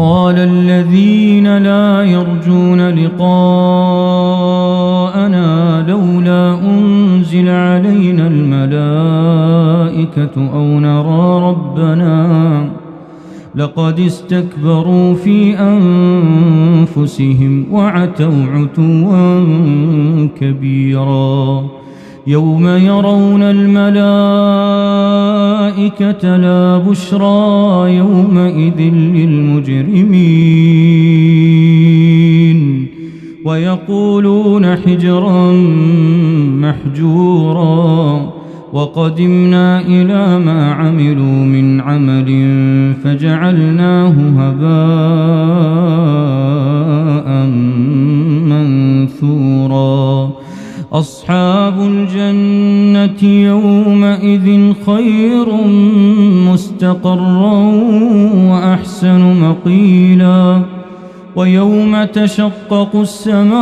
وقال الذين لا يرجون لقاءنا لولا أنزل علينا الملائكة أو نرى ربنا لقد استكبروا في أنفسهم وعتوا عتوا كبيرا يوم يرون الملائكة لا بشرى يومئذ للمجرمين ويقولون حجرا محجورا وقدمنا إلى ما عملوا من عمل فجعلناه هباء منثورا أصحاب الجنة يومئذ خير مستقرا وأحسن مقيلا ويوم تشقق السماء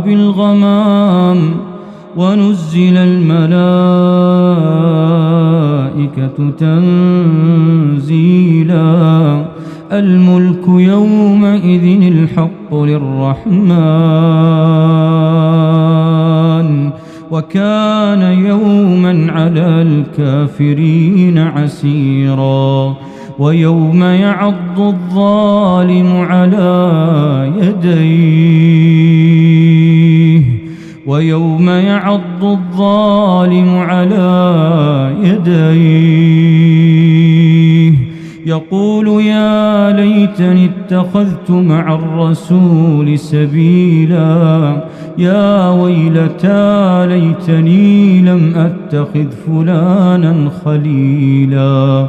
بالغمام ونزل الملائكة تنزيلا الملك يومئذ الحق للرحمن وكان يوما على الكافرين عسيرا ويوم يعض الظالم على يديه يقول يا ليتني اتخذت مع الرسول سبيلا يا ويلتى ليتني لم أتخذ فلانا خليلا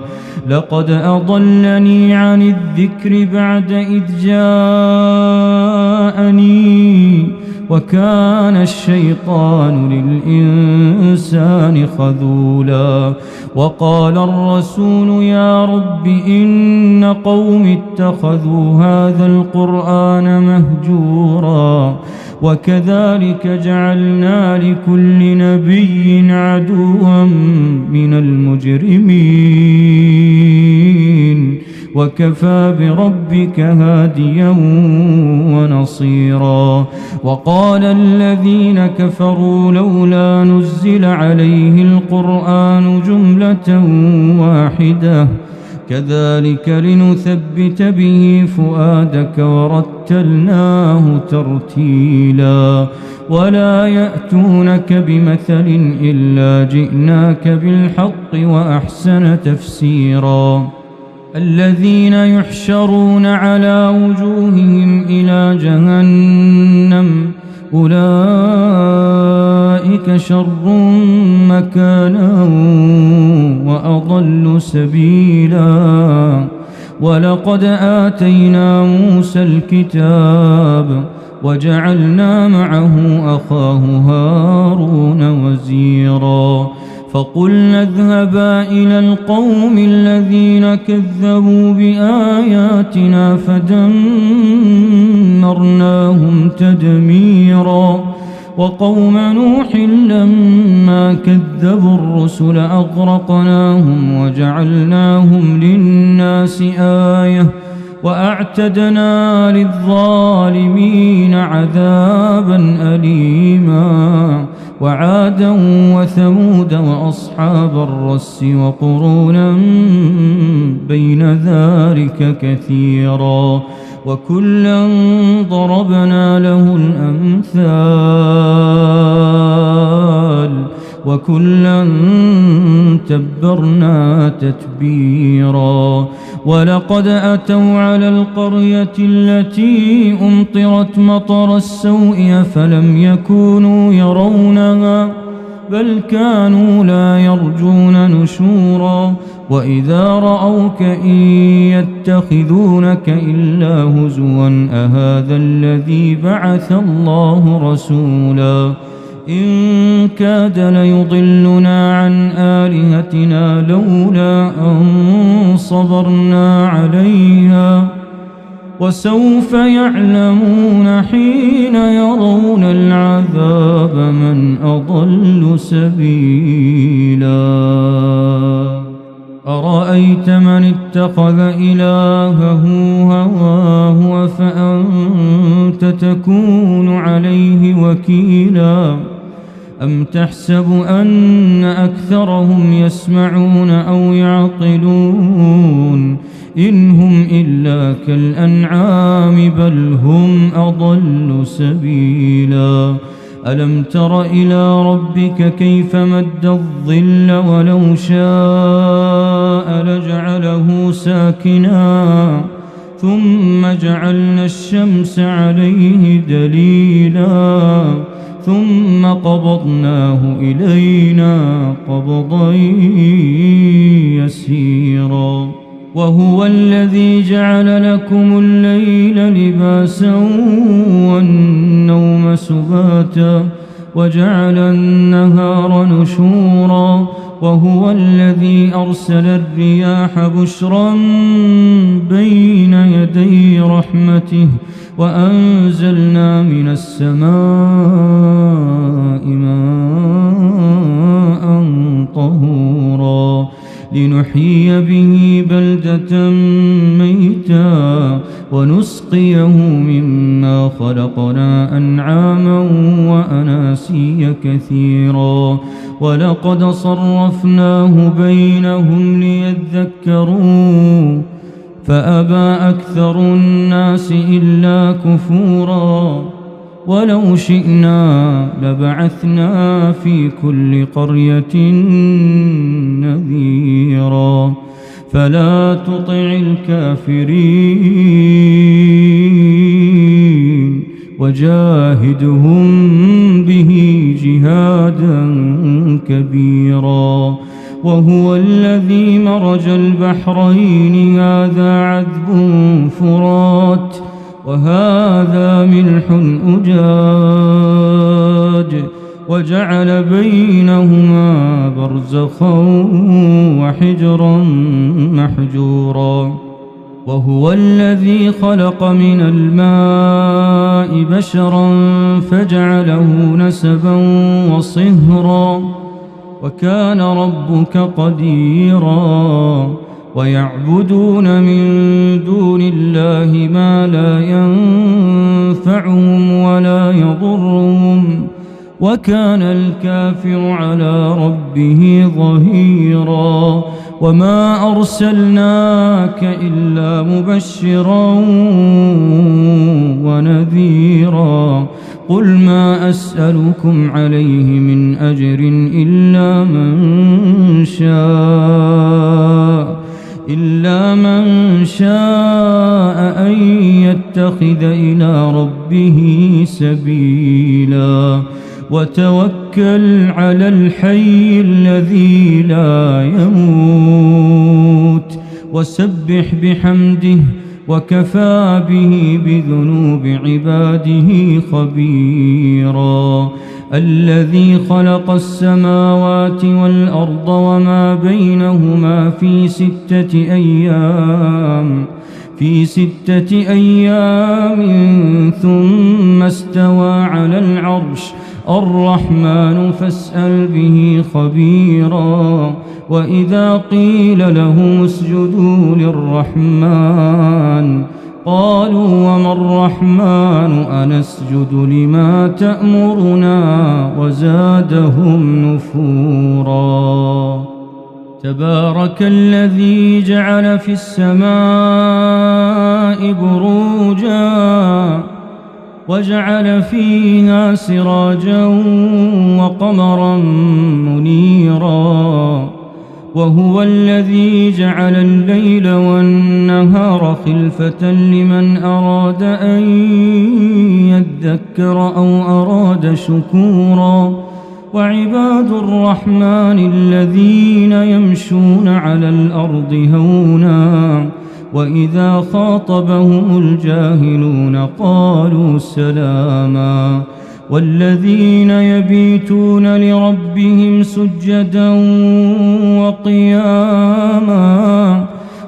لقد أضلني عن الذكر بعد إذ جاءني وكان الشيطان للإنسان خذولا وقال الرسول يا رب إن قوم اتخذوا هذا القرآن مهجورا وكذلك جعلنا لكل نبي عدوا من المجرمين وكفى بربك هاديا ونصيرا وقال الذين كفروا لولا نزل عليه القرآن جملة واحدة كذلك لنثبت به فؤادك ورتلناه ترتيلا ولا يأتونك بمثل إلا جئناك بالحق وأحسن تفسيرا الذين يحشرون على وجوههم إلى جهنم أولئك شر مكانا وأضل سبيلا ولقد آتينا موسى الكتاب وجعلنا معه أخاه هارون وزيرا فقلنا اذهبا إلى القوم الذين كذبوا بآياتنا فدمرناهم تدميرا وقوم نوح لما كذبوا الرسل أغرقناهم وجعلناهم للناس آية وأعتدنا للظالمين عذابا أليما وعادا وثمود وأصحاب الرس وقرونا بين ذلك كثيرا وكلا ضربنا له الأمثال وكلا تبرنا تتبيرا ولقد أتوا على القرية التي أمطرت مطر السوء فلم يكونوا يرونها بل كانوا لا يرجون نشورا وإذا رأوك إن يتخذونك إلا هزوا أهذا الذي بعث الله رسولا إن كاد ليضلنا عن آلهتنا لولا أن صبرنا عليها وسوف يعلمون حين يرون العذاب من أضل سبيلا. أرأيت من اتخذ إلهه هواه فأنت تكون عليه وكيلا أم تحسب أن أكثرهم يسمعون أو يعقلون إن هم إلا كالأنعام بل هم أضل سبيلا ألم تر إلى ربك كيف مد الظل ولو شاء لجعله ساكنا ثم جعلنا الشمس عليه دليلا ثم قبضناه إلينا قبضا يسيرا وهو الذي جعل لكم الليل لباسا والنوم سباتا وجعل النهار نشورا وهو الذي أرسل الرياح بشرا بين يدي رحمته وأنزلنا من السماء ماء طهورا لنحيي به بلدة ميتا ونسقيه مما خلقنا أنعاما وأناسيا كثيرا ولقد صرفناه بينهم ليذكروا فأبى أكثر الناس إلا كفورا ولو شئنا لبعثنا في كل قرية نذيرا فلا تطع الكافرين وجاهدهم به جهادا كبيرا وهو الذي مرج البحرين هذا عذب فرات وهذا ملح أجاج وجعل بينهما برزخا وحجرا محجورا وهو الذي خلق من الماء بشرا فجعله نسبا وصهرا وكان ربك قديرا ويعبدون من دون الله ما لا ينفعهم ولا يضرهم وكان الكافر على ربه ظهيرا وما أرسلناك إلا مبشرا ونذيرا قل ما أسألكم عليه من أجر إلا من شاء أن يتخذ إلى ربه سبيلا وتوكل على الحي الذي لا يموت وسبح بحمده وكفى به بذنوب عباده خبيرا الذي خلق السماوات والأرض وما بينهما في 6 أيام ثم استوى على العرش الرحمن فاسأل به خبيرا وإذا قيل لهم اسجدوا للرحمن قالوا وما الرحمن أنسجد لما تأمرنا وزادهم نفورا تبارك الذي جعل في السماء بروجا وجعل فيها سراجا وقمرا منيرا وهو الذي جعل الليل والنهار خلفة لمن أراد أن يذكر أو أراد شكورا وعباد الرحمن الذين يمشون على الأرض هونا وإذا خاطبهم الجاهلون قالوا سلاما والذين يبيتون لربهم سجدا وقياما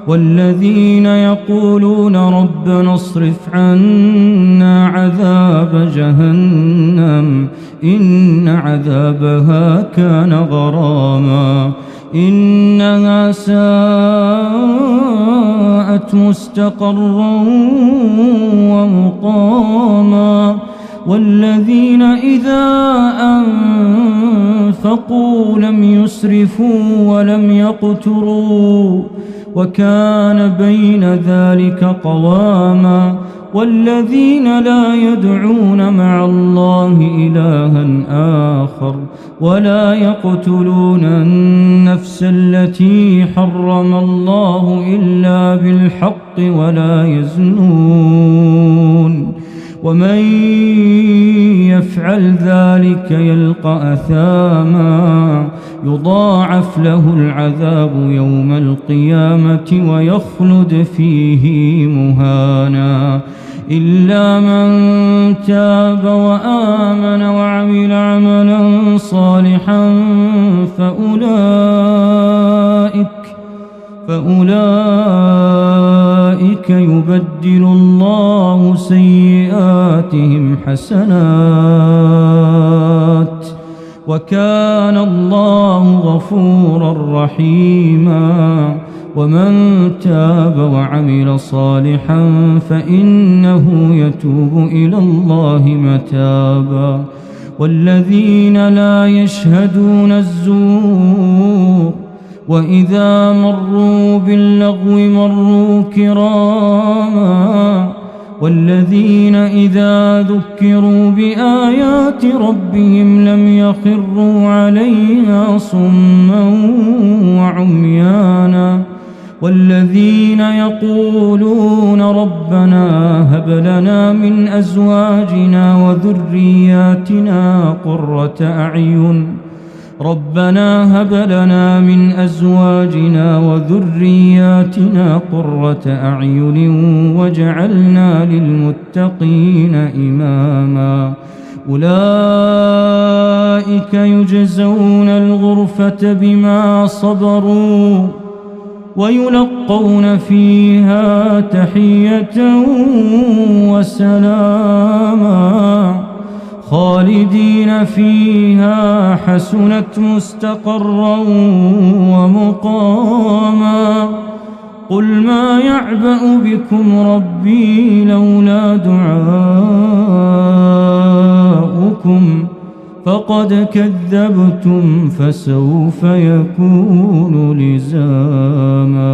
والذين يقولون ربنا اصرف عنا عذاب جهنم إن عذابها كان غراما إنها ساءت مستقرا ومقاما والذين إذا أنفقوا لم يسرفوا ولم يقتروا وكان بين ذلك قواما والذين لا يدعون مع الله إلها آخر ولا يقتلون النفس التي حرم الله إلا بالحق ولا يزنون ومن يفعل ذلك يلقى أثاما يضاعف له العذاب يوم القيامة ويخلد فيه مهانا إلا من تاب وآمن وعمل عملا صالحا فأولئك يبدل الله سيئاتهم حسنات وكان الله غفورا رحيما ومن تاب وعمل صالحا فإنه يتوب إلى الله متابا والذين لا يشهدون الزور وإذا مروا باللغو مروا كراما والذين إذا ذكروا بآيات ربهم لم يخروا عليها صما وعميانا والذين يقولون ربنا هب لنا من أزواجنا وذرياتنا قرة أعين ربنا هب لنا من أزواجنا وذرياتنا قرة أعين واجعلنا للمتقين إماما أولئك يجزون الغرفة بما صبروا ويلقون فيها تحية وسلاما خالدين فيها حسنت مستقرا ومقاما قل ما يعبأ بكم ربي لولا دعاؤكم فقد كذبتم فسوف يكون لزاما.